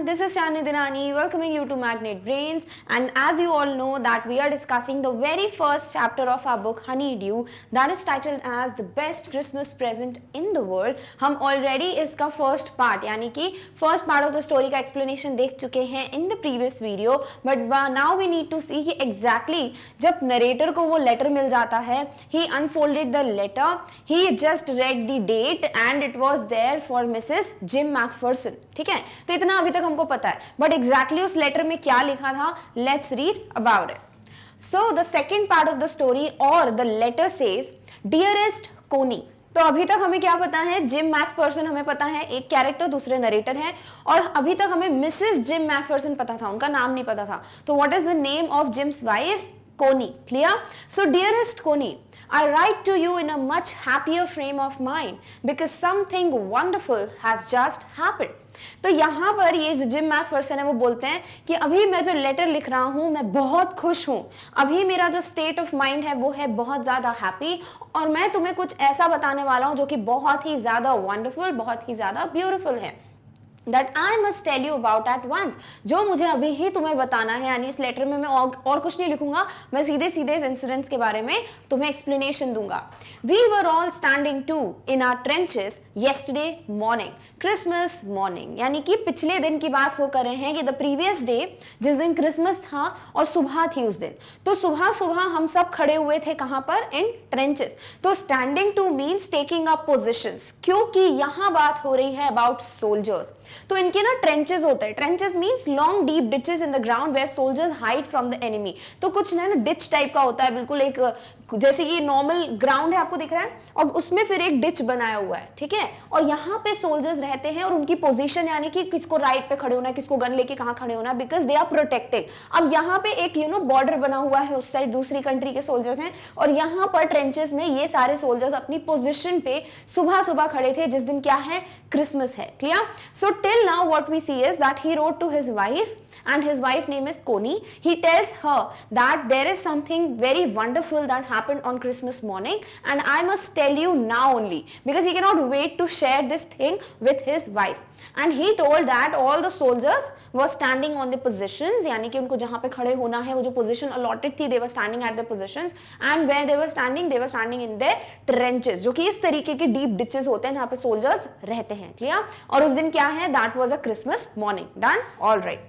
this is Shani Dinani welcoming you to Magnet Brains, and as you all know that we are discussing the very first chapter of our book Honeydew that is titled as the best Christmas present in the world. हम already इसका first part यानी कि first part of the story का explanation देख चुके हैं in the previous video, but now we need to see कि exactly जब narrator को वो letter मिल जाता है, he unfolded the letter, he just read the date and it was there for Mrs. Jim MacPherson. ठीक है, तो इतना अभी तक हमको पता है, बट एग्जैक्टली उस लेटर में क्या लिखा था, let's read about it. So the second part of the story और द लेटर सेज डियरेस्ट कोनी. तो अभी तक हमें क्या पता है, जिम मैकफर्सन हमें पता है, एक कैरेक्टर दूसरे नरेटर है, और अभी तक हमें मिसेस जिम मैकफर्सन पता था, उनका नाम नहीं पता था. तो what is the name of Jim's wife? Connie. Clear? So dearest Connie, I write to you in a much happier frame of mind because something wonderful has just happened. तो यहाँ पर ये जो जिम मैकफर्सन है वो बोलते हैं कि अभी मैं जो लेटर लिख रहा हूँ मैं बहुत खुश हूँ, अभी मेरा जो स्टेट ऑफ माइंड है वो है बहुत ज़्यादा हैप्पी, और मैं तुम्हें कुछ ऐसा बताने वाला हूँ जो कि बहुत ही ज़्यादा वंडरफुल, बहुत ही ज़्यादा ब्यूटीफुल है. That I must tell you about at once. जो मुझे अभी ही तुम्हें बताना है, यानी इस लेटर में मैं और कुछ नहीं लिखूंगा, मैं सीधे सीधे इस इंसिडेंट्स के बारे में तुम्हें एक्सप्लेनेशन दूंगा. We were all standing too in our trenches yesterday morning, Christmas morning. यानी कि पिछले दिन की बात वो कर रहे हैं कि the previous day, जिस दिन क्रिसमस था और सुबह थी उस दिन, तो सुबह सुबह हम सब खड़े हुए थे कहाँ पर? इन ट्रेंचेस. तो standing to means taking up positions, क्योंकि यहाँ बात हो रही है about soldiers. तो इनके ना ट्रेंचेस होते हैं. Trenches means long deep ditches in the ground where soldiers hide from the enemy. तो कुछ ना डिच टाइप का होता है, बिल्कुल एक जैसे कि नॉर्मल ग्राउंड है आपको दिख रहा है, और उसमें फिर एक डिच बनाया हुआ है. ठीक है, और यहाँ पे सोल्जर्स रहते हैं और उनकी पोजीशन यानी कि किसको राइट पे खड़े होना है, किसको गन लेके कहाँ खड़े होना है, बिकॉज दे आर प्रोटेक्टिंग. अब यहाँ पे एक बॉर्डर बना हुआ है, उस साइड दूसरी कंट्री के सोल्जर्स हैं, और यहाँ पर ट्रेंचेस में ये सारे सोल्जर्स अपनी पोजिशन पे सुबह सुबह खड़े थे जिस दिन क्या है? क्रिसमस है. Clear? So till now what we see is that he wrote to his wife, and his wife name is Connie. He tells her that there is something very wonderful that happened on Christmas morning and I must tell you now only, because he cannot wait to share this thing with his wife. And he told that all the soldiers were standing on the positions, यानी कि उनको जहाँ पे खड़े होना है वो जो position allotted थी, they were standing at their positions, and where they were standing in their trenches, जो कि इस तरीके के deep ditches होते हैं जहाँ पे soldiers रहते हैं. क्लियर? और उस दिन क्या है? That was a Christmas morning. Done? All right.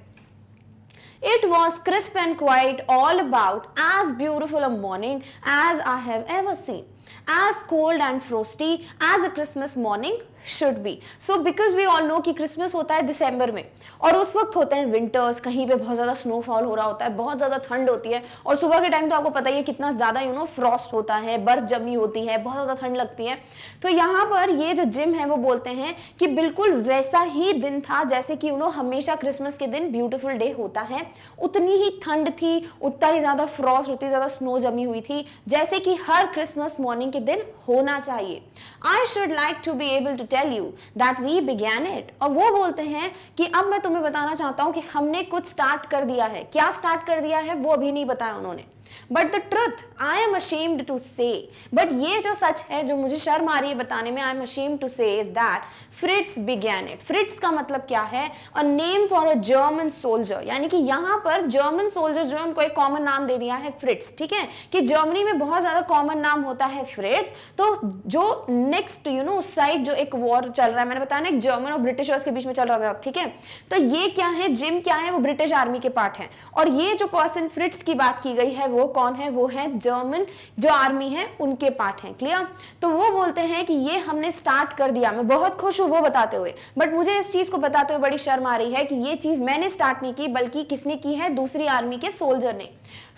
It was crisp and quiet, all about as beautiful a morning as I have ever seen, as cold and frosty as a Christmas morning should be. So because we all know कि Christmas होता है दिसंबर में, और उस वक्त होते हैं winters, कहीं पे बहुत ज़्यादा स्नोफॉल हो रहा होता है, बहुत ज़्यादा ठंड होती है, और सुबह के टाइम तो आपको पता ही है कितना ज़्यादा फ्रॉस्ट होता है, बर्फ जमी होती है, बहुत ज़्यादा ठंड लगती है. तो यहाँ पर ये जो जिम है वो बोलते हैं कि बिल्कुल वैसा ही दिन था जैसे कि हमेशा क्रिसमस के दिन ब्यूटीफुल डे होता है, उतनी ही ठंड थी, उतना ही ज़्यादा फ्रॉस्ट, उतनी ज़्यादा स्नो जमी हुई थी जैसे कि हर क्रिसमस मॉर्निंग के दिन होना चाहिए. I should like to be able to tell you that we began it. और वो बोलते हैं कि अब मैं तुम्हें बताना चाहता हूं कि हमने कुछ स्टार्ट कर दिया है. क्या स्टार्ट कर दिया है वो अभी नहीं बताया उन्होंने. But the truth I am ashamed to say, but ये जो सच है जो मुझे शर्म आ रही है बताने में, आई एम अशेम्ड टू से इज दैट फ्रिट्स बिगैन इट. फ्रिट्स का मतलब क्या है? A name for a German soldier, यानी कि यहाँ पर जर्मन सोल्जर जो है उनको एक कॉमन नाम दे दिया है फ्रिट्स. ठीक है, कि जर्मनी में बहुत ज्यादा कॉमन नाम होता है फ्रिट्स. तो जो नेक्स्ट उस साइड जो एक वॉर चल रहा है, मैंने बताया ना, एक जर्मन और ब्रिटिशर्स के बीच में चल रहा था. ठीक है, तो ये क्या है? जिम क्या है? वो ब्रिटिश आर्मी के पार्ट है, और ये जो पर्सन फ्रिट्स की बात की गई है वो कौन है? वो है जर्मन जो आर्मी है उनके पार्ट है. क्लियर? तो वो बोलते हैं कि ये हमने स्टार्ट कर दिया. मैं बहुत खुश हूं वो बताते हुए, बट मुझे इस चीज को बताते हुए बड़ी शर्म आ रही है कि ये चीज मैंने स्टार्ट नहीं की, बल्कि किसने की है? दूसरी आर्मी के सोल्जर ने.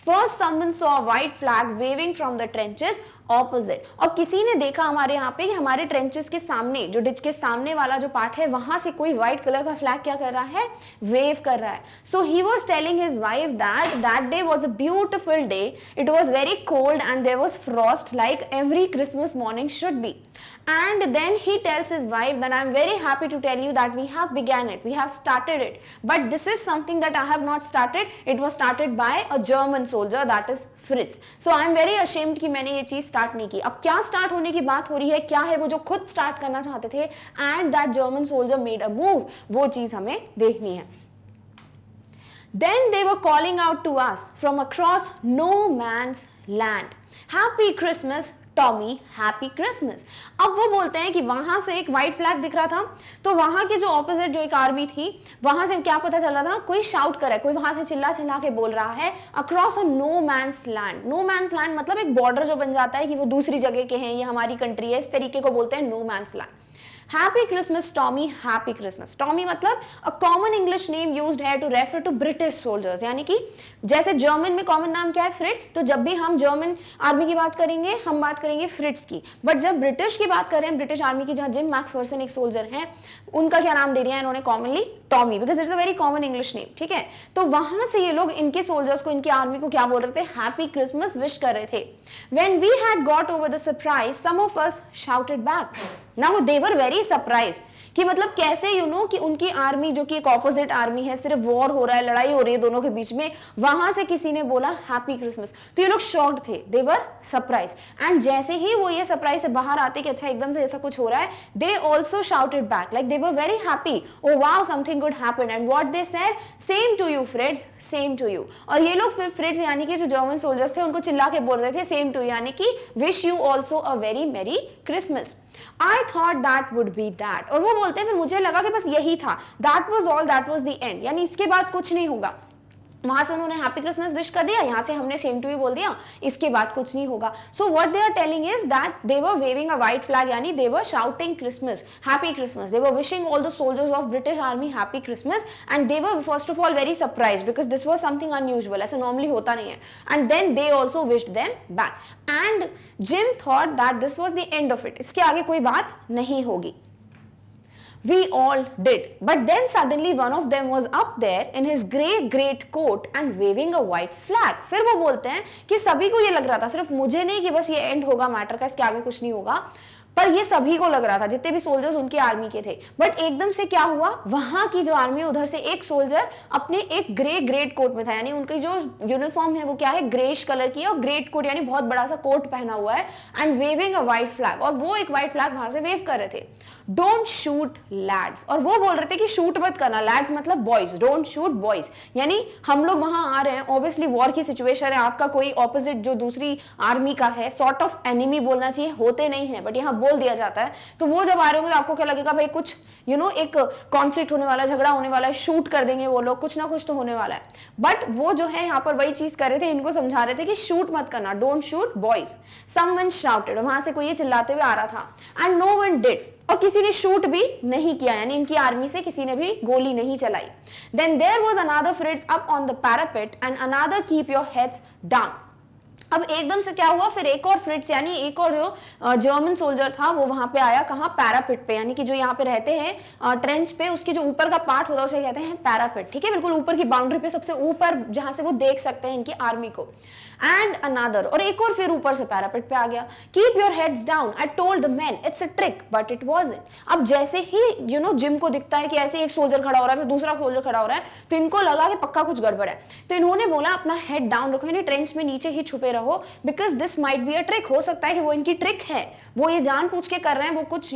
First someone saw a white flag waving from the trenches opposite. और किसी ने देखा हमारे यहाँ पे कि हमारे ट्रेंचेस के सामने, जो डिच के सामने वाला जो पार्ट है, वहां से कोई व्हाइट कलर का फ्लैग क्या कर रहा है? वेव कर रहा है. So he was telling his wife that that day was a beautiful day. It was very cold and there was frost like every Christmas morning should be. And then he tells his wife that I'm very happy to tell you that we have began it, we have started it, but this is something that I have not started. It was started by a German soldier, that is Fritz. So I'm very ashamed कि मैंने ये चीज start नहीं की. अब क्या start होने की बात हो रही है? क्या है वो जो खुद स्टार्ट करना चाहते थे? And that German soldier made a move. वो चीज हमें देखनी है. Then they were calling out to us from across no man's land, Happy Christmas, Tommy, happy Christmas. अब वो बोलते हैं कि वहां से एक व्हाइट फ्लैग दिख रहा था, तो वहां के जो ऑपोजिट जो एक आर्मी थी, वहां से क्या पता चल रहा था, कोई शाउट करे, कोई वहां से चिल्ला चिल्ला के बोल रहा है across a no man's land. No man's land मतलब एक बॉर्डर जो बन जाता है कि वो दूसरी जगह के हैं, ये हमारी कंट्री है, इस तरीके को बोलते हैं no man's land. Happy Christmas, Tommy, Happy Christmas. Tommy मतलब a common English name used here to refer to British soldiers, यानी कि जैसे जर्मन में कॉमन नाम क्या है, फ्रिट्स, तो जब भी हम जर्मन आर्मी की बात करेंगे हम बात करेंगे फ्रिट्स की, बट जब ब्रिटिश की बात करें, ब्रिटिश आर्मी की, जहां जिम मैकफर्सन एक सोल्जर हैं, उनका क्या नाम दे दिया है इन्होंने commonly, Tommy, because it's a very common English name, ठीक है। तो वहां से ये लोग इनके सोल्जर्स को, इनकी आर्मी को क्या बोल रहे थे, हैप्पी क्रिसमस विश कर रहे थे। When we had got over the surprise, some of us shouted back. Now they were very surprised कि मतलब कैसे कि उनकी आर्मी जो कि एक ऑपोजिट आर्मी है, सिर्फ वॉर हो रहा है, लड़ाई हो रही है दोनों के बीच में, वहां से किसी ने बोला हैप्पी क्रिसमस, तो ये लोग शॉक्ड थे, दे वर सरप्राइज। एंड जैसे ही वो ये सरप्राइज से बाहर आते कि अच्छा एकदम से ऐसा कुछ हो रहा है, they also shouted back like they were very happy, oh wow something good happened, and what they said, same to you friends, same to you. और ये लोग फिर फ्रेंड्स यानी कि जो जर्मन सोल्जर्स थे उनको चिल्ला के बोल रहे थे सेम टू, यानी कि wish you also a very मेरी Christmas. I thought that would be that, और वो बोलते हैं फिर मुझे लगा कि बस यही था, that was all, that was the end, यानी इसके बाद कुछ नहीं होगा। वहां से उन्होंने हैप्पी क्रिसमस विश कर दिया, यहाँ से हमने सेम टू यू बोल दिया, इसके बाद कुछ नहीं होगा। So what they are telling is that they were waving a white flag, यानी they were shouting Christmas, happy Christmas, they were wishing all the soldiers of British army happy Christmas, and they were first of all very surprised because this was something unusual, ऐसा normally होता नहीं है। And then they also wished them back, and Jim thought that this was the end of it, इसके आगे कोई बात नहीं होगी। We all did, but then suddenly one of them was up there in his grey great coat and waving a white flag. फिर वो बोलते हैं कि सभी को ये लग रहा था, सिर्फ मुझे नहीं कि बस ये एंड होगा मैटर का, इसके आगे कुछ नहीं होगा, पर ये सभी को लग रहा था, जितने भी सोल्जर्स उनकी आर्मी के थे। बट एकदम से क्या हुआ, वहां की जो आर्मी उधर से एक सोल्जर अपने एक ग्रे ग्रेट कोट में था, यानी उनकी जो यूनिफॉर्म है वो क्या है, ग्रेश कलर की है, और ग्रेट कोट यानी बहुत बड़ा सा कोट पहना हुआ है, and waving a white flag, और वो एक व्हाइट फ्लैग वहां से वेव कर रहे थे। डोंट शूट लैड्स, और वो बोल रहे थे कि शूट मत करना, लैड्स मतलब बॉयज, डोंट शूट बॉयज, यानी हम लोग वहां आ रहे हैं, ऑब्वियसली वॉर की सिचुएशन है, आपका कोई ऑपोजिट जो दूसरी आर्मी का है, सॉर्ट ऑफ एनिमी बोलना चाहिए, होते नहीं है बट यहाँ बोल दिया जाता है, तो वो जब आ रहे होंगे तो आपको क्या लगेगा, भाई कुछ एक कॉन्फ्लिक्ट होने वाला है, झगड़ा होने वाला है, शूट कर देंगे वो लोग, कुछ ना कुछ तो होने वाला है। बट वो जो है यहाँ पर वही चीज कर रहे थे, इनको समझा रहे थे कि शूट मत करना, don't shoot boys. Someone shouted, वहां से कोई ये चिल्लाते हुए आ रहा था, एंड नो वन डिड, और किसी ने शूट भी नहीं किया, यानी इनकी आर्मी से किसी ने भी गोली नहीं चलाई। Then there was another Fritz up on the parapet and another keep your heads down. अब एकदम से क्या हुआ, फिर एक और फ्रिट्स यानी एक और जो जर्मन सोल्जर था वो वहां पे आया, कहाँ, पैरापिट पे, यानी कि जो यहाँ पे रहते हैं ट्रेंच पे, उसके जो ऊपर का पार्ट होता है उसे कहते हैं पैरापिट, ठीक है, बिल्कुल ऊपर की बाउंड्री पे, सबसे ऊपर जहां से वो देख सकते हैं इनकी आर्मी को। एंड अनदर, और एक और फिर ऊपर से पैरापिट पे आ गया, keep your heads down, I told the man it's a trick but it wasn't. अब जैसे ही जिम को दिखता है कि ऐसे एक सोल्जर खड़ा हो रहा है, फिर दूसरा सोल्जर खड़ा हो रहा है, तो इनको लगा कि पक्का कुछ गड़बड़ है, तो इन्होंने बोला अपना हेड डाउन रखो, यानी ट्रेंच में नीचे ही छुपे रहो, because this might be a trick, हो सकता है कि वो इनकी ट्रिक है, वो ये जानबूझ के कर रहे हैं, वो कुछ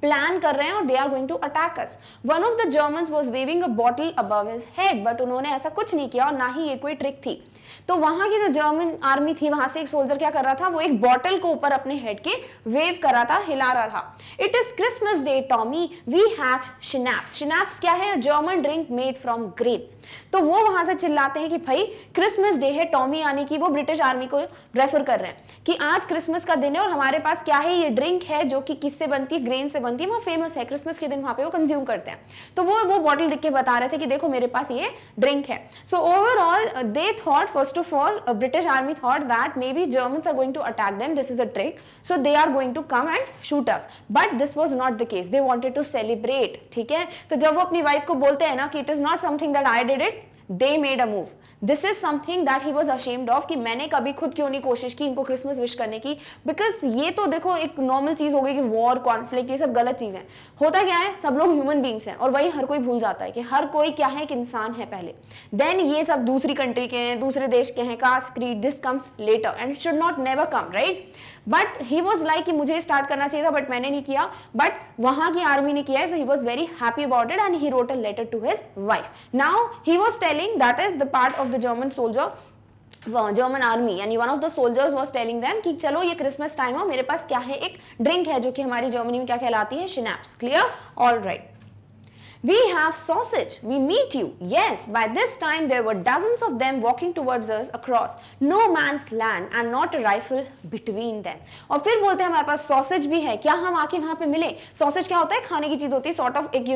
प्लान कर रहे हैं और they are going to attack us. One of the Germans was waving a bottle above his head, but उन्होंने ऐसा कुछ नहीं किया और ना ही ये कोई ट्रिक थी। तो वहां की जो जर्मन आर्मी थी, वहां से एक सोल्जर क्या कर रहा था, वो एक बॉटल को ऊपर अपने हेड के वेव कर रहा था, हिला रहा था। It is Christmas day Tommy, we have schnapps. Schnapps क्या है, German drink made from grain. तो वो वहां से चिल्लाते हैं कि भाई क्रिसमस डे है, टॉमी यानी कि वो ब्रिटिश आर्मी को रेफर कर रहे हैं कि आज क्रिसमस का दिन है और हमारे पास क्या है, ये ड्रिंक है जो कि किससे बनती है, ग्रेन से बनती है, वहां फेमस है, क्रिसमस के दिन वहां पे वो कंज्यूम करते हैं। तो वो बॉटल दिख के बता रहे थे कि देखो मेरे पास ये ड्रिंक है। So overall they thought, first of all British army thought that maybe Germans are going to attack them, this is a trick, so they are going to come and shoot us, but this was not the case, they wanted to celebrate, ठीक है। तो जब वो अपनी wife को बोलते हैं ना कि it is not something that I did it, they made a move, this is something that he was ashamed of, कि मैंने कभी खुद क्यों नहीं कोशिश की इनको क्रिसमस विश करने की, बिकॉज ये तो देखो एक नॉर्मल चीज हो गई कि वॉर, कॉन्फ्लिक्ट, ये सब गलत चीजें। होता क्या है, सब लोग ह्यूमन बींग्स हैं और वही हर कोई भूल जाता है कि हर कोई क्या है, एक इंसान है पहले, देन ये सब दूसरी कंट्री के हैं, दूसरे देश के हैं, caste, creed, this comes later and should not never come, right. But he was like कि मुझे स्टार्ट करना चाहिए था बट मैंने नहीं किया, बट वहां की आर्मी ने किया है, so he was very happy about it and he wrote a letter to his wife. Now he was telling telling, that is the part of the German soldier, German army, यानी one of the soldiers was telling them कि चलो ये Christmas time है, मेरे पास क्या है, एक drink है जो कि हमारी जर्मनी में क्या कहलाती है, schnapps. Clear? All right. We have sausage. We meet you. Yes, by this time there were dozens of them walking towards us across no man's land and not a rifle between them. और फिर बोलते हैं हमारे पास sausage भी है, क्या हम आके वहां पे मिले? सॉसेज क्या होता है? खाने की चीज होती है, सॉर्ट ऑफ एक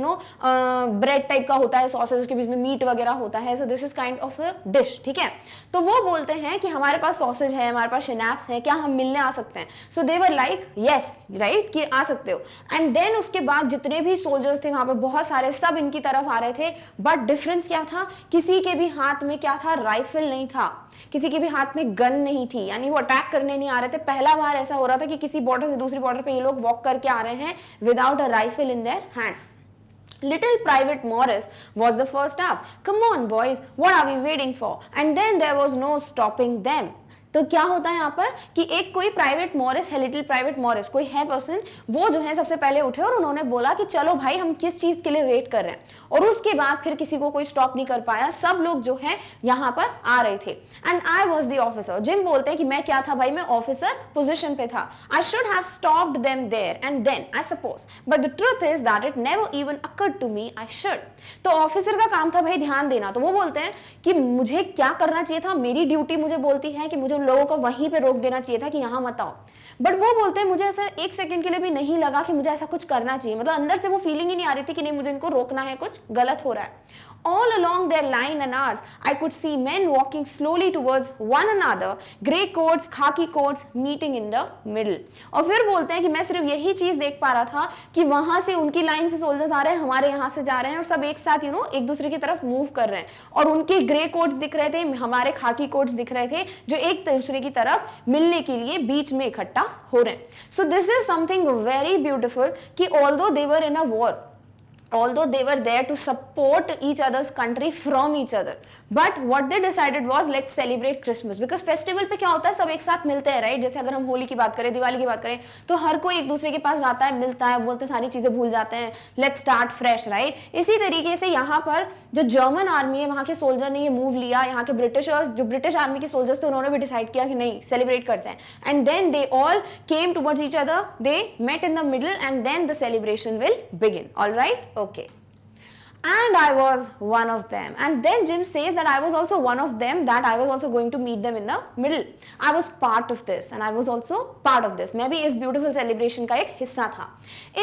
ब्रेड टाइप का होता है सॉसेज, उसके बीच में मीट वगैरह होता है. So this is kind of a dish. ठीक है, तो वो बोलते हैं कि हमारे पास सॉसेज है, हमारे पास शिनैप्स है, क्या हम मिलने आ सकते हैं? सो they were like yes, right, कि आ सकते हो. एंड देन उसके बाद जितने भी सोल्जर्स थे वहां पे बहुत सारे, सब इनकी तरफ आ रहे थे. बट डिफरेंस क्या था? किसी के भी हाथ में क्या था? राइफल नहीं था, किसी के भी हाथ में गन नहीं थी, यानी वो अटैक करने नहीं आ रहे थे. पहला बार ऐसा हो रहा था कि किसी बॉर्डर से दूसरी बॉर्डर पे ये लोग वॉक करके आ रहे हैं without a rifle in their hands. Little Private Morris was the first up. Come on boys, what are we waiting for? And then there was no stopping them. तो क्या होता है यहाँ पर कि एक कोई प्राइवेट मॉरिस है, लिटिल प्राइवेट मॉरिस कोई है पर्सन, वो जो है सबसे पहले उठे और उन्होंने बोला कि चलो भाई हम किस चीज के लिए वेट कर रहे हैं. और उसके बाद फिर किसी को कोई स्टॉप नहीं कर पाया, सब लोग जो है यहाँ पर आ रहे थे. And I was the officer. Gym बोलते हैं कि मैं क्या था भाई, मैं ऑफिसर पोजिशन पे था. I should have stopped them there and then I suppose, but the truth is that it never even occurred to me I should. तो ऑफिसर का काम था भाई ध्यान देना. तो वो बोलते हैं कि मुझे क्या करना चाहिए था, मेरी ड्यूटी मुझे बोलती है कि मुझे लोगों को वहीं पे रोक देना चाहिए था कि यहां मत आओ. बट वो बोलते हैं मुझे ऐसा एक सेकंड के लिए भी नहीं लगा कि मुझे ऐसा कुछ करना चाहिए. मतलब अंदर से वो फीलिंग ही नहीं आ रही थी कि नहीं मुझे इनको रोकना है, कुछ गलत हो रहा है. All along their line and ours, I could see men walking slowly towards one another, grey coats, khaki coats, meeting in the middle. और फिर बोलते हैं कि मैं सिर्फ यही चीज देख पा रहा था कि वहां से उनकी लाइन से सोल्जर्स आ रहे हैं, हमारे यहाँ से जा रहे हैं और सब एक साथ एक दूसरे की तरफ मूव कर रहे हैं. और उनके ग्रे कोट्स दिख रहे थे, हमारे खाकी कोट्स दिख रहे थे, जो एक दूसरे की तरफ मिलने के लिए बीच में इकट्ठा हो रहे हैं. So this is something very beautiful कि although they were in a war, although they were there to support each other's country from each other, but what they decided was let's celebrate Christmas, because festival पे क्या होता है, सब एक साथ मिलते हैं, राइट. जैसे अगर हम होली की बात करें, दिवाली की बात करें, तो हर कोई एक दूसरे के पास जाता है, मिलता है, बोलते सारी चीजें भूल जाते हैं, लेट्स स्टार्ट फ्रेश, राइट. इसी तरीके से यहाँ पर जो जर्मन आर्मी है, वहां के सोल्जर ने ये मूव लिया. यहाँ के जो ब्रिटिश आर्मी के सोल्जर्स थे, उन्होंने भी डिसाइड किया कि नहीं सेलिब्रेट करते हैं. And then they all came towards each other, they met in the middle and then the celebration will begin. All right, okay. And I was one of them. And then Jim says that I was also one of them, that I was also going to meet them in the middle. I was part of this and I was also part of this. मैं भी इस beautiful celebration का एक हिस्सा था.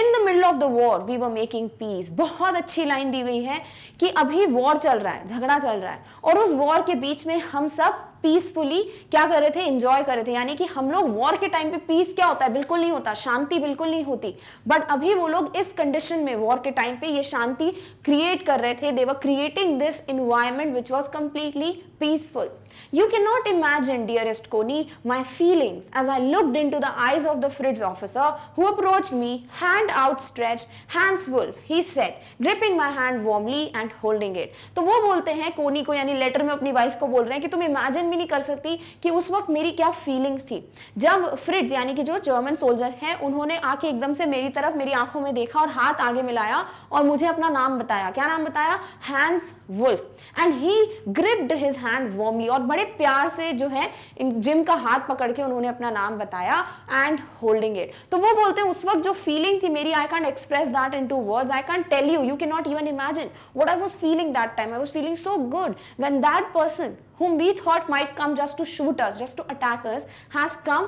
In the middle of the war, we were making peace. बहुत अच्छी line दी गई है कि अभी वॉर चल रहा है, झगड़ा चल रहा है, और उस वॉर के बीच में हम सब पीसफुली क्या कर रहे थे, एंजॉय कर रहे थे. यानी कि हम लोग वॉर के टाइम पे पीस क्या होता है, बिल्कुल नहीं होता, शांति बिल्कुल नहीं होती. बट अभी वो लोग इस कंडीशन में वॉर के टाइम पे ये शांति क्रिएट कर रहे थे. They were creating this environment which was completely peaceful. You cannot imagine, dearest Connie, my feelings as I looked into the eyes of the Fritz officer who approached me, hand outstretched. Hans Wolf, he said, gripping my hand warmly and holding it. तो वो बोलते हैं कोनी को, यानी letter में अपनी wife को बोल रहे हैं कि तुम इमेजिन भी नहीं कर सकती कि उस वक्त मेरी क्या फीलिंग्स थी जब फ्रिट्ज यानी कि जो जर्मन सोल्जर हैं, उन्होंने आके एकदम से मेरी तरफ, मेरी आंखों में देखा और हाथ आगे मिलाया और मुझे अपना नाम बताया. क्या नाम बताया? Hans Wolf. And he gripped his hand warmly, और बड़े प्यार से जो है जिम का हाथ पकड़ के उन्होंने अपना नाम बताया. And holding it. तो वो बोलते हैं उस वक्त जो फीलिंग थी मेरी, I can't express that into words, I can't tell you, you can not even imagine what I was feeling that time. I was feeling so good when that person whom we thought might come just to shoot us, just to attack us, has come,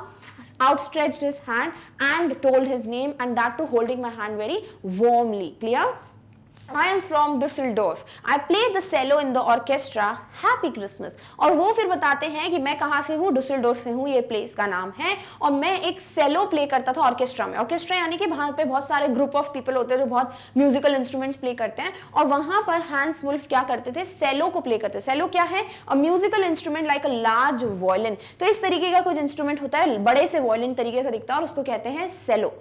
outstretched his hand and told his name, and that too holding my hand very warmly. Clear? I am from Düsseldorf. I play the cello in the orchestra. Happy Christmas. और वो फिर बताते हैं कि मैं कहाँ से हूँ, डुसेल्डोर्फ से हूँ, ये प्लेस का नाम है, और मैं एक सेलो प्ले करता था ऑर्केस्ट्रा में. ऑर्केस्ट्रा यानी कि वहाँ पे बहुत सारे ग्रुप ऑफ पीपल होते हैं जो बहुत म्यूजिकल इंस्ट्रूमेंट्स प्ले करते हैं, और वहाँ पर हैंस वुल्फ क्या करते थे, सेलो को प्ले करते. सेलो क्या है? A musical instrument like a large violin. तो इस तरीके का कुछ इंस्ट्रूमेंट होता है, बड़े से वॉयलिन तरीके से दिखता है, और उसको कहते हैं सेलो.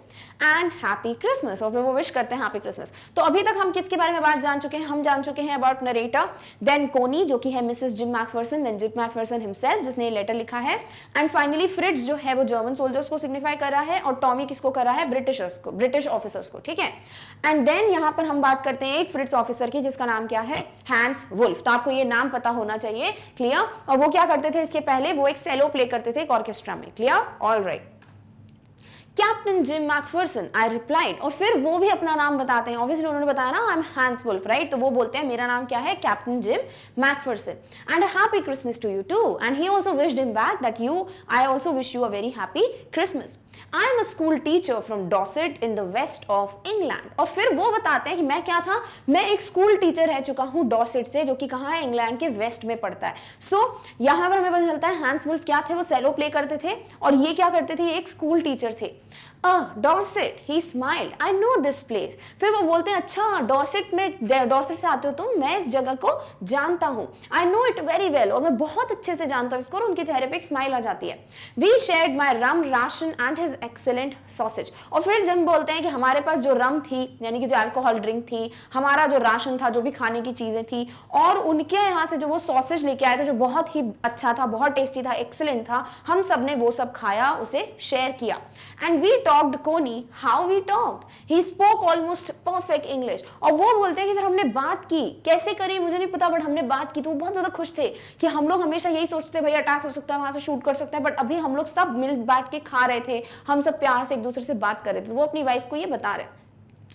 एंड हैप्पी क्रिसमस, और फिर वो विश करते हैं हैप्पी क्रिसमस. तो अभी तक हम किसके बारे में बात जान चुके हैं, हम जान चुके हैं अबाउट नरेटर, देन कोनी जो कि है Mrs Jim McPherson, then Jim McPherson himself जिसने ये लेटर लिखा है, एंड फाइनली फ्रिट्ज जो है वो जर्मन सोल्जर्स को सिग्निफाई कर रहा है, और टॉमी किसको कर रहा है, ब्रिटिश ऑफिसर्स को, ठीक है। एंड देन यहाँ पर हम बात करते हैं एक फ्रिट्ज ऑफिसर की जिसका नाम क्या है, हैंस वुल्फ। तो आपको ये नाम पता होना चाहिए, क्लियर। और वो क्या करते थे इसके पहले, वो एक सेलो प्ले करते थे एक ऑर्केस्ट्रा में, clear, all right. Captain Jim McPherson, I replied, और फिर वो भी अपना नाम बताते हैं, ऑब्वियसली उन्होंने बताया ना I am Hans Wolf, right, तो वो बोलते हैं मेरा नाम क्या है, captain Jim McPherson, and happy Christmas to you too, and he also wished him back that you, I also wish you a very happy Christmas. I am a school teacher from Dorset in the west of England, और फिर वो बताते हैं कि मैं क्या था, मैं एक स्कूल टीचर रह चुका हूँ डॉसेट से, जो कि कहाँ है, इंग्लैंड के वेस्ट में पड़ता है। सो यहाँ पर हमें पता चलता है हैंस वुल्फ क्या थे, वो सेलो प्ले करते थे, और ये क्या करते थे, एक स्कूल टीचर थे। Dorset, he smiled, I know this place. फिर वो बोलते हैं अच्छा डॉर्सेट में, डॉर्सेट से आते हो तुम, मैं इस जगह को जानता हूँ, I know it very well, और मैं बहुत अच्छे से जानता हूँ इसको, और उनके चेहरे पे एक स्माइल आ जाती है। We shared my rum ration and his excellent sausage, और फिर जब बोलते हैं कि हमारे पास जो रम थी यानी कि जो अल्कोहल ड्रिंक थी, हमारा जो राशन था, जो भी खाने की चीजें थी, और उनके यहाँ से जो वो सॉसेज लेके आए थे जो बहुत ही अच्छा था, बहुत टेस्टी था, एक्सेलेंट था, हम सब ने वो सब खाया, उसे शेयर किया। And we talked Connie, how we talked, he spoke almost perfect English, और वो बोलते हैं कि फिर हमने बात की, कैसे करी मुझे नहीं पता, बट हमने बात की, तो वो बहुत ज्यादा खुश थे कि हम लोग हमेशा यही सोचते थे भाई अटैक हो सकता है, वहां से शूट कर सकता है, बट अभी हम लोग सब मिल बैठ के खा रहे थे, हम सब प्यार से एक दूसरे से बात कर रहे थे। तो वो अपनी वाइफ को ये बता रहे,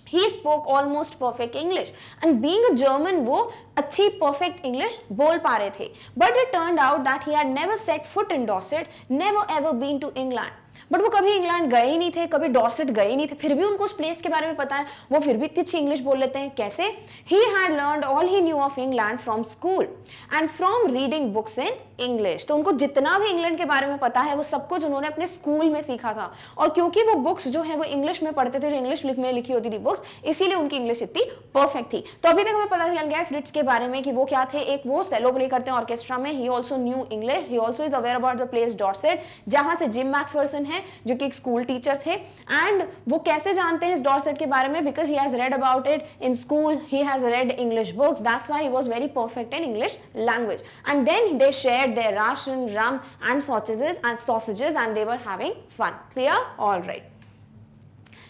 He spoke almost perfect English, and being a German वो अच्छी perfect English बोल पा रहे थे, but it turned out that he had never set foot in Dorset, never ever been to England. But वो कभी इंग्लैंड गए ही नहीं थे, कभी डॉर्सेट गए ही नहीं थे, फिर भी उनको उस प्लेस के बारे में पता है, वो फिर भी इतनी अच्छी इंग्लिश बोल लेते हैं, कैसे? He had learned all he new of England from school and from reading books in English. तो उनको जितना भी इंग्लैंड के बारे में पता है वो सब कुछ उन्होंने अपने स्कूल में सीखा था, और क्योंकि वो बुक्स जो है वो इंग्लिश में पढ़ते थे, जो इंग्लिश में लिखी होती थी बुक्स, इसीलिए उनकी इंग्लिश इतनी परफेक्ट थी। तो अभी तक हमें पता चल गया है फ्रिट्ज के बारे में कि वो क्या थे, एक वो सेलो प्ले करते हैं ऑर्केस्ट्रा में, he also new English, he also is aware about the place Dorset जहां से जिम मैकफर्सन है जो कि एक स्कूल टीचर थे। एंड वो कैसे जानते हैं इस डॉर्सेट के बारे में, because he has read about it in school, he has read English books, that's why he was very perfect in English language. And then they shared their ration, rum and sausages and they were having fun. Clear? All right.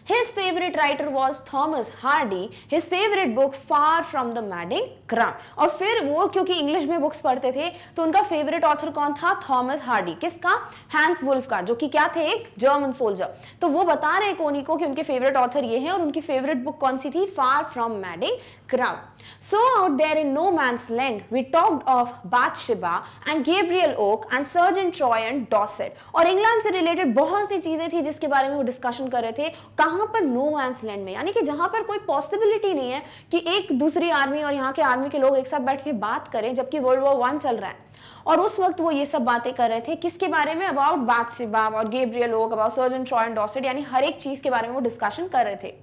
His favorite writer was Thomas Hardy. His favorite book Far from the Madding Crowd. और फिर वो क्योंकि English में books पढ़ते थे तो उनका favourite author कौन था, थॉमस हार्डी। किसका? हैंस वुल्फ का, जो कि क्या थे, एक जर्मन सोल्जर। तो वो बता रहे कोनी को कि उनके फेवरेट ऑथर ये हैं, और उनकी फेवरेट बुक कौन सी थी, far from madding crowd. So out there in no man's land, we talked of Bathsheba and Gabriel Oak and Sergeant Troy and Dorset. और इंग्लैंड से रिलेटेड बहुत सी चीजें थी जिसके बारे में वो डिस्कशन कर रहे थे। कहां पर? नो मैंस लैंड में, यानी कि जहां पर कोई पॉसिबिलिटी नहीं है कि एक दूसरी आर्मी और यहाँ के आर्मी के लोग एक साथ बैठ के बात करें, जबकि वर्ल्ड वॉर 1 चल रहा है। और उस वक्त वो ये सब बातें कर रहे थे, किसके बारे में? अबाउट बाथशेबा और Gabriel Oak, about Sergeant Troy and Dorset, यानी हर एक चीज के बारे में वो डिस्कशन कर रहे थे।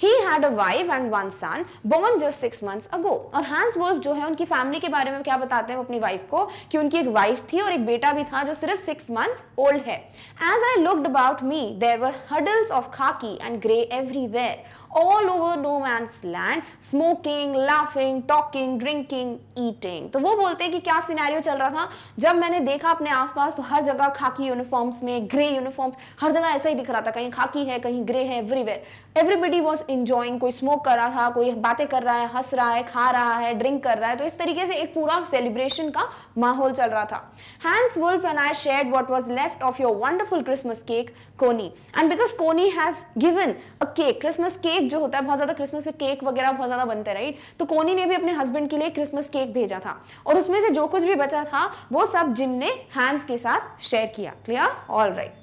He had a wife and one son born just 6 months ago. और हैंस वुल्फ जो है उनकी फैमिली के बारे में क्या बताते हैं वो अपनी वाइफ को, कि उनकी एक वाइफ थी और एक बेटा भी था जो सिर्फ 6 months ओल्ड है। As I looked about me there were huddles of khaki and grey everywhere all over no man's land, smoking, laughing, talking, drinking, eating। तो वो बोलते हैं कि क्या सिनेरियो चल रहा था, जब मैंने देखा अपने आसपास तो हर जगह खाकी यूनिफॉर्म्स में, ग्रे यूनिफॉर्म्स, हर जगह ऐसा ही दिख रहा था, कहीं खाकी है कहीं ग्रे है, एवरीवेयर एवरीबडी वाज एंजॉयिंग। कोई स्मोक कर रहा था, कोई बातें कर रहा है, हंस रहा है, खा रहा है, ड्रिंक कर रहा है। तो इस तरीके से एक पूरा सेलिब्रेशन का माहौल चल रहा था। Hans Wolf and I shared what was left of your wonderful Christmas cake Connie, and because Connie has given a cake, Christmas cake जो होता है, बहुत ज्यादा क्रिसमस में केक वगैरह बहुत ज्यादा बनते हैं, राइट। तो कोनी ने भी अपने हस्बैंड के लिए क्रिसमस केक भेजा था, और उसमें से जो कुछ भी बचा था वो सब जिम ने हैंस के साथ शेयर किया। Clear? All right.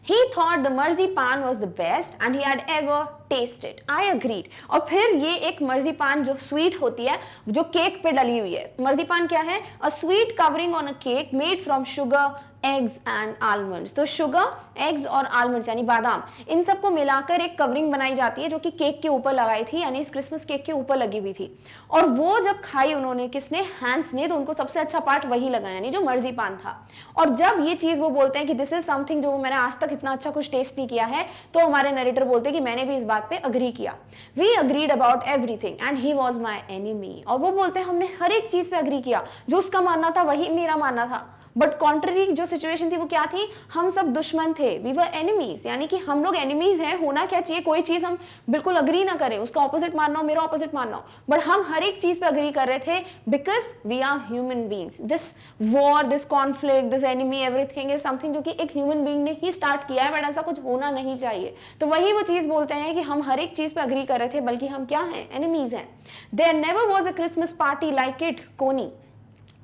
He thought the marzipan was the best and he had ever tasted. I agreed. और फिर ये एक मर्जीपान जो स्वीट होती है, जो केक पे डली हुई है। मर्जीपान क्या है? A sweet covering on a cake made from sugar, eggs and almonds। तो शुगर, एग्स और आलमंड्स यानी बादाम, इन सबको मिलाकर एक कवरिंग बनाई जाती है जो कि केक के ऊपर लगाई थी, यानी इस क्रिसमस केक के ऊपर लगी हुई थी। और वो जब खाई उन्होंने, किसने? हैंस ने, तो उनको सबसे अच्छा पार्ट वही लगा, यानी जो मर्जीपान था। और जब ये चीज वो बोलते हैं कि दिस इज समथिंग जो मैंने आज तक इतना अच्छा कुछ टेस्ट नहीं किया है, तो हमारे नरेटर बोलते हैं कि मैंने भी इस बात पे अग्री किया। We agreed about everything and he was my enemy. और वो बोलते हैं हमने हर एक चीज पे अग्री किया, जो उसका मानना था वही मेरा मानना था, बट कॉन्ट्ररी जो सिचुएशन थी वो क्या थी, हम सब दुश्मन थे, वी वर एनिमीज, यानी कि हम लोग एनिमीज हैं। होना क्या चाहिए, कोई चीज हम बिल्कुल अग्री ना करें, उसका ऑपोजिट मानना हो, मेरा ऑपोजिट मानना हो, बट हम हर एक चीज पे अग्री कर रहे थे, because we are human beings. This war, this conflict, this enemy, everything is something जो कि एक ह्यूमन बींग ने ही स्टार्ट किया है, बट ऐसा कुछ होना नहीं चाहिए। तो वही वो चीज बोलते हैं कि हम हर एक चीज पे अग्री कर रहे थे, बल्कि हम क्या हैं, एनिमीज हैं। There never was a Christmas party like it, Connie.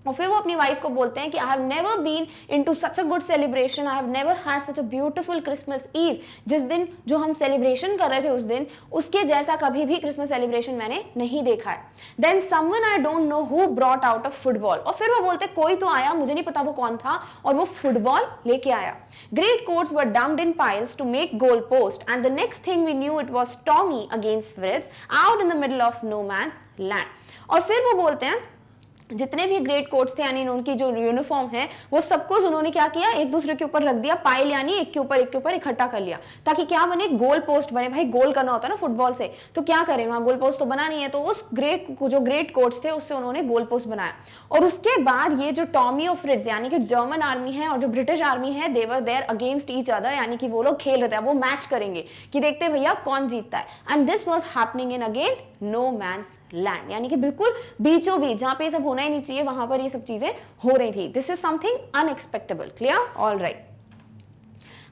और फिर वो अपनी वाइफ को बोलते हैं कि I have never been into such a good celebration, I have never had such a beautiful Christmas Eve. जिस दिन जो हम सेलिब्रेशन कर रहे थे उस दिन, उसके जैसा कभी भी क्रिसमस सेलिब्रेशन मैंने नहीं देखा है। Then someone I don't know who brought out a football. और फिर वो बोलते कोई तो आया, मुझे नहीं पता वो कौन था, और वो फुटबॉल लेके आया। Great coats were dumped in piles to make goal post and the next thing we knew it was Tommy against Fritz out in the middle of no man's land. और फिर वो बोलते हैं जितने भी ग्रेट कोट्स थे, यानी उनकी जो यूनिफॉर्म है, वो सब कुछ उन्होंने क्या किया, एक दूसरे के ऊपर रख दिया, पाइल यानी एक के ऊपर इकट्ठा कर लिया, ताकि क्या बने, गोल पोस्ट बने। भाई गोल करना होता है ना फुटबॉल से, तो क्या करें, वहां गोल पोस्ट तो बना नहीं है, तो उस जो ग्रेट कोट्स थे उससे उन्होंने गोल पोस्ट बनाया। और उसके बाद ये जो टॉमी और फ्रिट्ज यानी कि जर्मन आर्मी है और जो ब्रिटिश आर्मी है, they were there against each other, यानी कि वो लोग खेल रहे थे, वो मैच करेंगे कि देखते भैया कौन जीतता है। And this was happening in again no man's land, यानी कि बिल्कुल बीचों बीच, जहां पे ये सब होना ही नहीं चाहिए, वहां पर ये सब चीजें हो रही थी। This is something unexpectable. Clear? All right.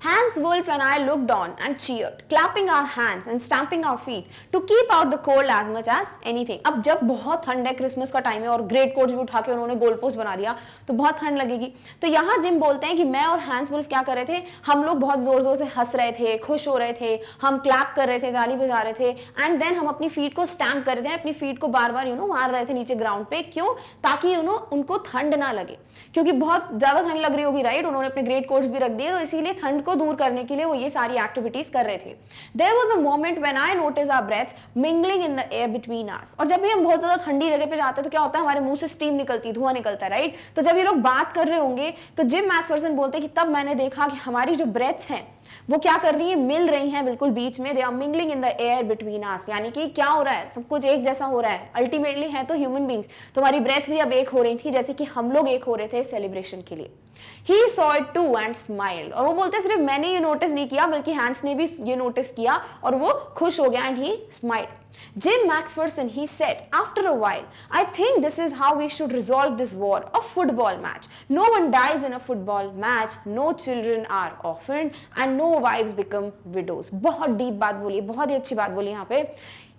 Hans Wolf and I looked on and cheered, clapping our hands and stamping our feet to keep out the cold as much as anything. अब जब बहुत ठंड है, Christmas का time है और great quotes भी उठा के उन्होंने गोल पोस्ट बना दिया, तो बहुत ठंड लगेगी। तो यहाँ जिम बोलते हैं कि मैं और हैंस वुल्फ क्या कर रहे थे, हम लोग बहुत जोर जोर से हंस रहे थे, खुश हो रहे थे, हम क्लैप कर रहे थे, ताली बजा रहे थे, एंड देन हम अपनी फीट को स्टैम्प कर रहे थे, अपनी फीट को बार बार मार रहे थे नीचे ग्राउंड पे। क्यों? ताकि उनको ठंड ना लगे, क्योंकि बहुत ज्यादा ठंड लग रही होगी, राइट? उन्होंने अपने ग्रेट कोट्स भी रख दिए, तो इसीलिए ठंड को दूर करने के लिए वो ये सारी एक्टिविटीज कर रहे थे। There was a moment when I noticed our breaths mingling in the air between us. और जब भी हम बहुत ज्यादा ठंडी जगह पे जाते हैं तो क्या होता है, हमारे मुंह से स्टीम निकलती है, धुआं निकलता है, राइट? तो जब ये लोग बात कर रहे होंगे तो जिम मैकफर्सन बोलते हैं कि तब मैंने देखा कि हमारी जो ब्रेथ्स हैं वो क्या कर रही है, मिल रही हैं बिल्कुल बीच में। They are mingling in the air between us, यानी कि क्या हो रहा है, सब कुछ एक जैसा हो रहा है। अल्टीमेटली है तो ह्यूमन बींग्स, तो हमारी ब्रेथ भी अब एक हो रही थी, जैसे कि हम लोग एक हो रहे थे सेलिब्रेशन के लिए। He saw it too and smiled. और वो बोलते हैं सिर्फ मैंने ये नोटिस नहीं किया, बल्कि हैंस ने भी ये नोटिस किया और वो खुश हो गया, and he smiled. Jim McPherson, he said, after a while, I think this is how we should resolve this war, a football match. No one dies in a football match, no children are orphaned, and no wives become widows. बहुत deep बात बोली, बहुत ही अच्छी बात बोली यहाँ पे,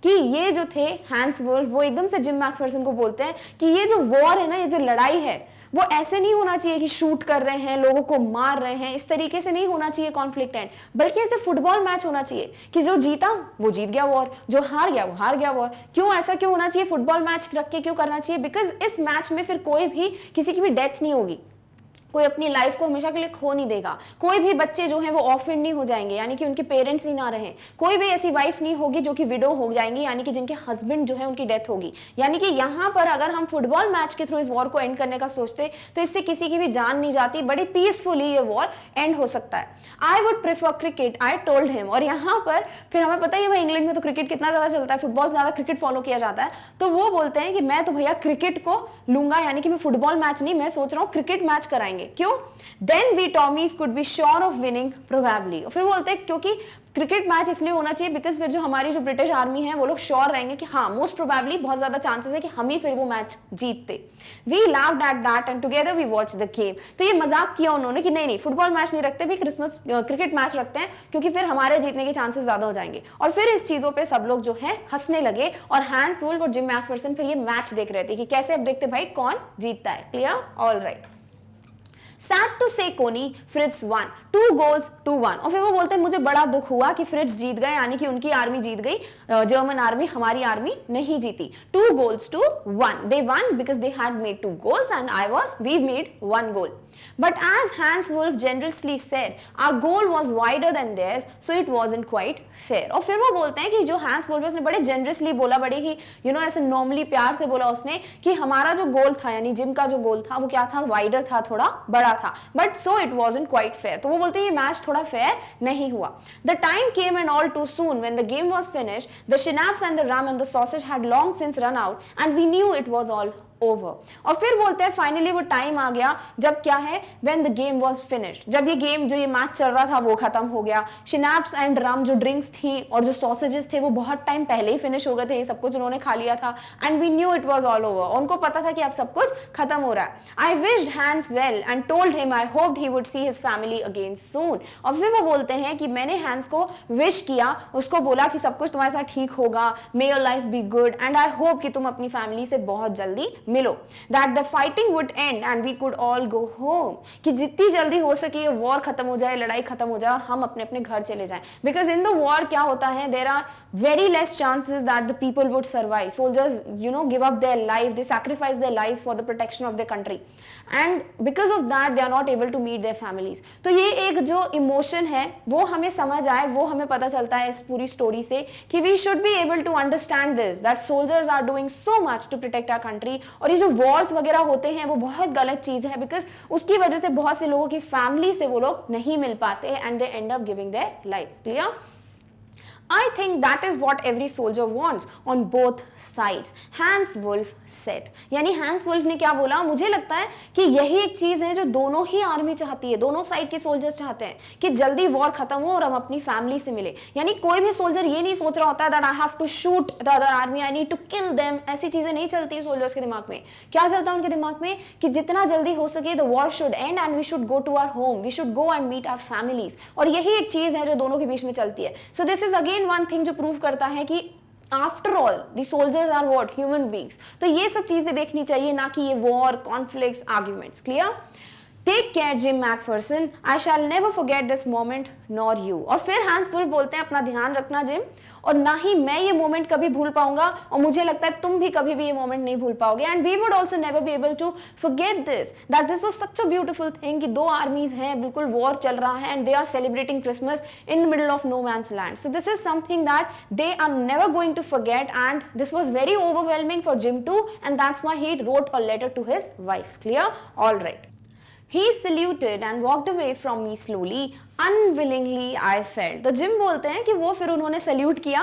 कि ये जो थे हैंस वुल्फ, वो एकदम से जिम मैकफर्सन को बोलते हैं कि ये जो वॉर है ना, ये जो लड़ाई है, वो ऐसे नहीं होना चाहिए कि शूट कर रहे हैं, लोगों को मार रहे हैं, इस तरीके से नहीं होना चाहिए कॉन्फ्लिक्ट एंड, बल्कि ऐसे फुटबॉल मैच होना चाहिए कि जो जीता वो जीत गया वॉर, जो हार गया वो हार गया वॉर। क्यों ऐसा क्यों होना चाहिए, फुटबॉल मैच रख के क्यों करना चाहिए? बिकॉज इस मैच में फिर कोई भी किसी की भी डेथ नहीं होगी, कोई अपनी लाइफ को हमेशा के लिए खो नहीं देगा, कोई भी बच्चे जो हैं वो ऑर्फन नहीं हो जाएंगे, यानी कि उनके पेरेंट्स ही ना रहें, कोई भी ऐसी वाइफ नहीं होगी जो कि विडो हो जाएंगी, यानी कि जिनके हस्बैंड जो है उनकी डेथ होगी। यानी कि यहाँ पर अगर हम फुटबॉल मैच के थ्रू इस वॉर को एंड करने का सोचते तो इससे किसी की भी जान नहीं जाती, बड़ी पीसफुली ये वॉर एंड हो सकता है। I would prefer cricket, I told him. और यहाँ पर फिर हमें पता ही है भाई इंग्लैंड में तो क्रिकेट कितना ज्यादा चलता है, फुटबॉल ज्यादा क्रिकेट फॉलो किया जाता है, तो वो बोलते हैं कि मैं तो भैया क्रिकेट को लूंगा, यानी कि मैं फुटबॉल मैच नहीं, मैं सोच रहा हूँ क्रिकेट मैच कराएंगे। क्यों? Then we Tommies could be sure of winning probably. और फिर बोलते हैं क्योंकि क्रिकेट मैच इसलिए होना चाहिए बिकॉज फिर जो हमारी जो ब्रिटिश आर्मी है वो लोग श्योर रहेंगे कि हाँ मोस्ट प्रोबेबली बहुत ज्यादा चांसेस है कि हम ही फिर वो मैच जीतते। We laughed at that and together we watch the game. तो ये मजाक किया उन्होंने कि नहीं फुटबॉल मैच नहीं रखते भी, क्रिसमस क्रिकेट मैच रखते हैं क्योंकि फिर हमारे जीतने के चांसेस ज्यादा हो जाएंगे। और फिर इस चीजों पे सब लोग जो है हंसने लगे और हैंस वुल्फ और जिम मैकफर्सन फिर ये मैच देख रहे थे कि कैसे अब देखते भाई कौन जीतता है। Clear? All right. Sad to say Coney, Fritz won. 2 goals to 1. और फिर वो बोलते हैं मुझे बड़ा दुख हुआ कि फ्रिट्ज जीत गए, यानी कि उनकी आर्मी जीत गई, जर्मन आर्मी, हमारी आर्मी नहीं जीती। 2 goals to 1. They won because they had made 2 goals and we made 1 goal. But as Hans Wolf generously said, our goal was wider than theirs, so it wasn't quite fair. और फिर वो बोलते हैं कि जो hence wolf उसने बड़े generously बोला, बड़े ही ऐसे नॉर्मली प्यार से बोला उसने कि हमारा जो गोल था, यानी जिम का जो गोल था वो क्या था, वाइडर था, थोड़ा बड़ा रहा था, but so it wasn't quite fair. तो वो बोलते हैं ये मैच थोड़ा फेयर नहीं हुआ। The time came and all too soon when the game was finished the schnapps and the rum and the sausage had long since run out and we knew it was all over. और फिर बोलते हैं finally वो time आ गया जब क्या है, when the game was finished, जब ये गेम जो ये मैच चल रहा था वो खत्म हो गया। शिनाप्स एंड रम जो ड्रिंक्स थी और जो सॉसेजेस थे वो बहुत टाइम पहले ही फिनिश हो गए थे, ये सब कुछ उन्होंने खा लिया था। And we knew it was all over, उनको पता था कि अब सब कुछ खत्म हो रहा है। I wished Hans well and told him I hoped he would see his family again soon. और फिर वो बोलते हैं कि मैंने हैंस को विश किया, उसको बोला कि सब कुछ तुम्हारे साथ ठीक होगा, may your life be good and I hope कि तुम अपनी फैमिली से बहुत जल्दी मिलो, that the fighting would end and we could all go home, कि जितनी जल्दी हो सके ये वॉर खत्म हो जाए, लड़ाई खत्म हो जाए और हम अपने अपने घर चले जाएं। बिकॉज इन द वॉर क्या होता है, there are very less chances that the people would survive. Soldiers give up their life, they sacrifice their life for the protection of the country and because of that they are not able to meet their families. तो ये एक जो emotion है वो हमें समझ आए, वो हमें पता चलता है इस पूरी स्टोरी से कि we should be able to understand this, that soldiers are doing so much to protect our country. और ये जो वॉर्स वगैरह होते हैं वो बहुत गलत चीज है, बिकॉज उसकी वजह से बहुत से लोगों की फैमिली से वो लोग नहीं मिल पाते and they and up giving their life. Clear? I think that is what every soldier wants on both sides, Hans Wolf said. यानी हैंस वुल्फ ने क्या बोला, मुझे लगता है कि यही एक चीज है जो दोनों ही आर्मी चाहती है, दोनों साइड के सोल्जर्स चाहते हैं कि जल्दी वॉर खत्म हो और हम अपनी फैमिली से मिले। यानी कोई भी सोल्जर ये नहीं सोच रहा होता है that I have to shoot the other army, I need to kill them, ऐसी चीजें नहीं चलती है सोल्जर्स के दिमाग में। क्या चलता है उनके दिमाग में कि जितना जल्दी हो सके the war should end and we should go to our home, we should go and meet our families. और यही एक चीज है जो दोनों के बीच में चलती है। So this is again one thing जो प्रूव करता है कि after all the soldiers are what, human beings. तो ये सब चीजें देखनी चाहिए, ना कि ये war, conflicts, arguments. Clear? Take care Jim McPherson, I shall never forget this moment nor you. और फिर हैंस वुल्फ बोलते हैं अपना ध्यान रखना जिम, और ना ही मैं ये मोमेंट कभी भूल पाऊंगा और मुझे लगता है तुम भी कभी भी ये मोमेंट नहीं भूल पाओगे। And we would also never be able to forget this, that this was such a beautiful thing कि दो आर्मीज हैं, बिल्कुल वॉर चल रहा है and they are celebrating Christmas in the middle of no man's land. So this is something that they are never going to forget and this was very overwhelming for Jim too and that's why he wrote a letter to his wife. Clear? All right. He saluted and walked away from me slowly. Unwillingly I felt. तो gym बोलते हैं कि वो फिर उन्होंने salute किया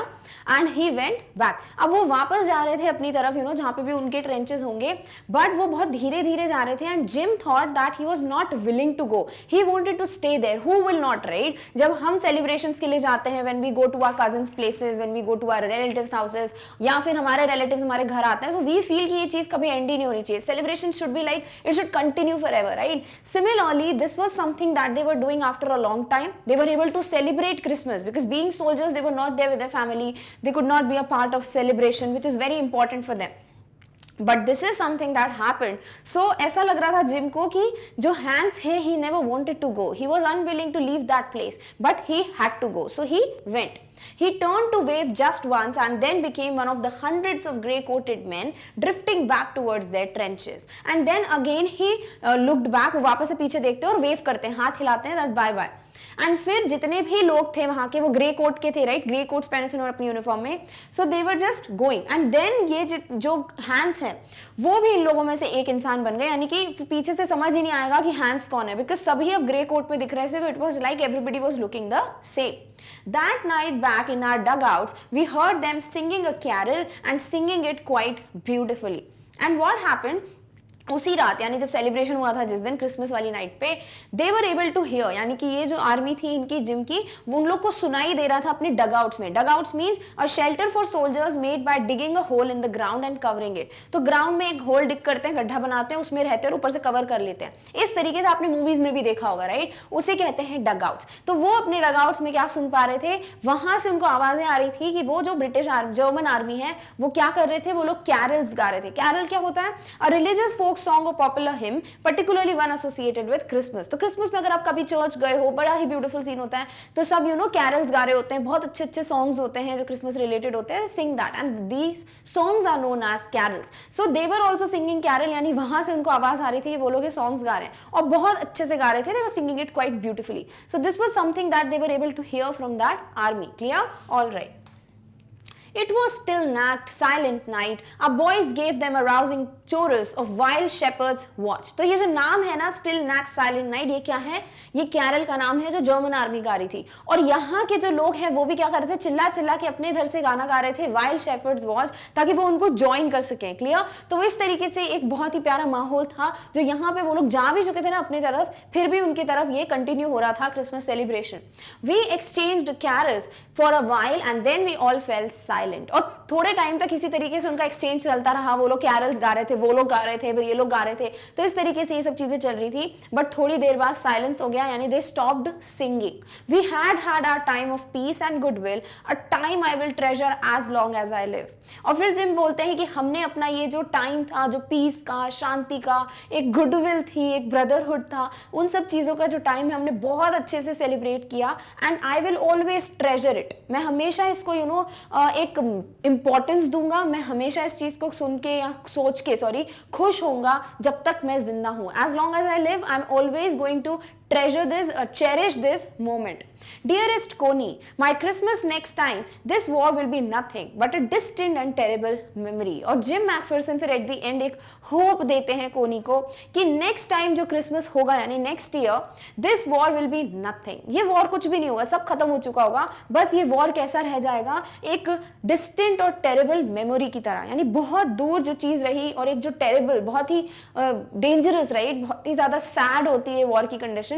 and he went back. अब वो वापस जा रहे थे अपनी तरफ, जहाँ पे भी उनके ट्रेंचेस होंगे, बट वो बहुत धीरे धीरे जा रहे थे and Jim thought that he was not willing to go, he wanted to stay there. Who will not, right? जब हम सेलिब्रेशंस के लिए जाते हैं, when we go to our cousins places, when we go to our relatives houses, या फिर हमारे relatives हमारे घर आते हैं, सो वी फील कि ये चीज कभी एंड ही नहीं होनी चाहिए। Celebration should be like it should continue forever, right? Similarly, this was something that they were doing after a long time. They were able to celebrate Christmas because being soldiers, they were not there with their family. They could not be a part of celebration, which is very important for them. But this is something that happened. So ऐसा लग रहा था gym को कि जो hence है, he never wanted to go. He was unwilling to leave that place, but he had to go. So he went. He turned to wave just once and then became one of the hundreds of grey-coated men drifting back towards their trenches. And then again he looked back. वो वापस से पीछे देखते हैं और wave करते हैं, हाथ हिलाते हैं, that bye bye. एंड फिर जितने भी लोग थे वहां के, वो ग्रे कोट के थे, राइट? ग्रे कोट्स पहने थे अपनी यूनिफॉर्म में। So they were just going and then ये जो हैंस है वो भी इन लोगों में से एक इंसान बन गए। यानी कि पीछे से समझ ही नहीं आएगा कि हैंस कौन है, बिकॉज सभी अब ग्रे कोट में दिख रहे थे। तो it was like everybody was looking the same. That night back in our dugouts, we heard them singing a carol and singing it quite beautifully. And what happened? उसी रात, यानी जब सेलिब्रेशन हुआ था जिस दिन, क्रिसमस वाली नाइट पे, दे वर एबल टू हियर, यानी कि ये जो आर्मी थी इनकी जिम की, वो उन लोग को सुनाई दे रहा था अपने डगआउट्स में. Dugouts means a shelter for soldiers made by digging a hole in the ground and covering it. तो ग्राउंड में एक होल डिग करते हैं, गड्ढा बनाते हैं, उसमें रहते हैं और ऊपर से कवर कर लेते हैं. इस तरीके से आपने मूवीज में भी देखा होगा, राइट? उसे कहते हैं डगआउट्स. तो वो अपने डगआउट्स में क्या सुन पा रहे थे, वहां से उनको आवाजें आ रही थी कि वो जो ब्रिटिश जर्मन आर्मी है वो क्या कर रहे थे, वो लोग कैरल्स गा रहे थे. कैरल क्या होता है? अ रिलीजियस फोक सॉन्ग और popular him, particularly one associated with Christmas. तो क्रिसमस में अगर आप कभी चर्च गए हो, बड़ा ही ब्यूटीफुल सीन होता है, तो सब कैरल्स गा रहे होते हैं, बहुत अच्छे अच्छे सॉन्ग्स होते हैं जो क्रिसमस रिलेटेड होते हैं, sing that and these songs are known as carols. So they were also singing carol, यानी वहां से उनको आवाज आ रही थी कि वो लोग ये सॉन्ग्स गा रहे हैं और बहुत अच्छे से गा रहे थे. They were singing it quite beautifully. So this was something that they were able to hear from that army. Clear? All right. It was still nact, silent night. Our boys gave them a rousing chorus of while shepherds watched. तो ये जो नाम है ना, still nact, silent night, ये क्या है? ये कैरल का नाम है जो जर्मन आर्मी गा रही थी। और यहाँ के जो लोग हैं वो भी क्या कर रहे थे, चिल्ला चिल्ला के अपने इधर से गाना गा रहे थे while shepherds watch, ताकि वो उनको ज्वाइन कर सकें। क्लियर? तो इस तरीके से एक बहुत ही प्यारा माहौल था जो यहाँ पे वो लोग जा भी चुके थे ना अपनी तरफ, फिर भी उनकी तरफ ये कंटिन्यू हो रहा था Christmas celebration. We exchanged carols for a while and then we all felt silent. और थोड़े टाइम तक इसी तरीके से उनका एक्सचेंज चलता रहा, वो लोग कैरल्स गा रहे थे, वो लोग गा रहे थे, फिर ये लोग गा रहे थे, तो इस तरीके से ये सब चीजें चल रही थी। बट थोड़ी देर बाद साइलेंस हो गया, यानी they stopped singing. We had our time of peace and goodwill, a time I will treasure as long as I live. और फिर जिम बोलते हैं कि हमने अपना ये जो टाइम था, जो पीस का, शांति का, एक गुडविल थी, एक ब्रदरहुड था, उन सब चीजों का जो टाइम है हमने बहुत अच्छे से सेलिब्रेट किया। And I will always treasure it, मैं हमेशा इसको एक इंपॉर्टेंस दूंगा, मैं हमेशा इस चीज को सुन के या सोच के खुश होऊंगा जब तक मैं जिंदा हूं। As long as I live I am always going to cherish this moment. Dearest Connie, my Christmas next time, this war will be nothing but a distant and terrible memory. और जिम मैकफिरसन फिर at the end एक hope देते हैं कोनी को कि next time जो Christmas होगा, यानी next year, this war will be nothing, ये वॉर कुछ भी नहीं होगा, सब खत्म हो चुका होगा, बस ये वॉर कैसा रह जाएगा, एक डिस्टेंट और टेरेबल मेमोरी की तरह, यानी बहुत दूर जो चीज रही और एक जो टेरेबल, बहुत ही डेंजरस, राइट, बहुत ही ज्यादा सैड होती है वॉर की कंडीशन,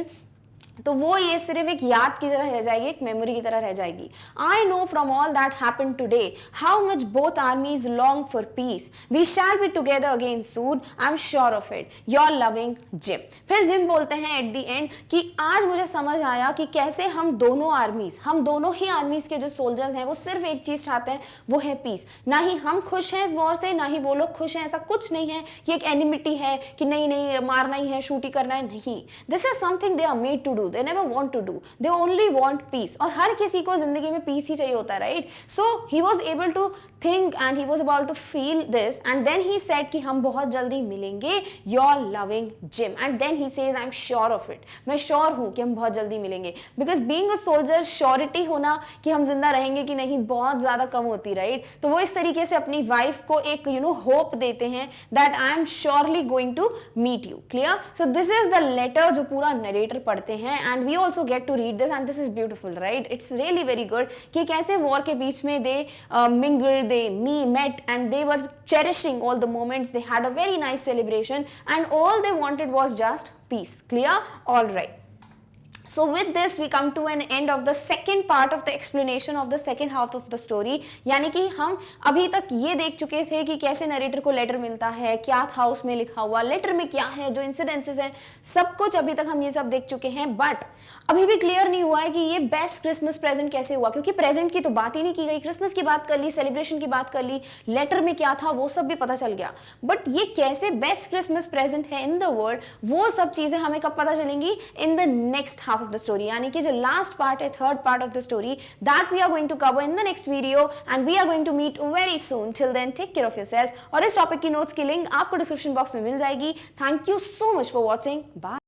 तो वो ये सिर्फ एक याद की तरह रह जाएगी, एक मेमोरी की तरह रह जाएगी। I know from all that happened today how much both armies long for peace, we shall be together again soon, I am sure of it, your loving Jim. फिर जिम बोलते हैं एट द एंड कि आज मुझे समझ आया कि कैसे हम दोनों ही आर्मीज के जो सोल्जर्स हैं वो सिर्फ एक चीज चाहते हैं, वो है पीस। ना ही हम खुश हैं इस वॉर से, ना ही वो लोग खुश हैं, ऐसा कुछ नहीं है कि एक एनिमिटी है कि नहीं मारना ही है, शूट ही करना है, नहीं। This is something they are made to do, they never want to do, they only want peace। और हर किसी को जिंदगी में पीस ही चाहिए होता है, right? So he was able to think and he was about to feel this and then he said कि हम बहुत जल्दी मिलेंगे, your loving Jim, and then he says I'm sure of it, मैं श्योर हूँ कि हम बहुत जल्दी मिलेंगे, because being a soldier surety होना कि हम जिंदा रहेंगे कि नहीं बहुत ज्यादा कम होती, राइट? तो वो इस तरीके से अपनी वाइफ को एक होप देते हैं that I am surely going to meet you। Clear? So this is the letter जो पूरा नरेटर पढ़ते हैं and we also get to read this and this is beautiful, right? It's really very good कि कैसे war के बीच में they mingled, they met and they were cherishing all the moments, they had a very nice celebration and all they wanted was just peace। Clear? All right. So with this we come to an end of the second part of the explanation of the second half of the story। यानी कि हम अभी तक ये देख चुके थे कि कैसे नरेटर को लेटर मिलता है, क्या था उसमें लिखा हुआ, लेटर में क्या है, जो इंसिडेंसेस हैं, सब कुछ अभी तक हम ये सब देख चुके हैं। बट अभी भी क्लियर नहीं हुआ है कि ये बेस्ट क्रिसमस प्रेजेंट कैसे हुआ, क्योंकि प्रेजेंट की तो बात ही नहीं की गई, क्रिसमस की बात कर ली, सेलिब्रेशन की बात कर ली, लेटर में क्या था वो सब भी पता चल गया, बट ये कैसे बेस्ट क्रिसमस प्रेजेंट है इन द वर्ल्ड, वो सब चीजें हमें कब पता चलेंगी, in the next half of the story, यानी कि जो लास्ट पार्ट है, third part of the story, that we are going to cover in the next video and we are going to meet very soon। till then take care of yourself। और इस topic की notes की link आपको description box में मिल जाएगी। Thank you so much for watching, bye.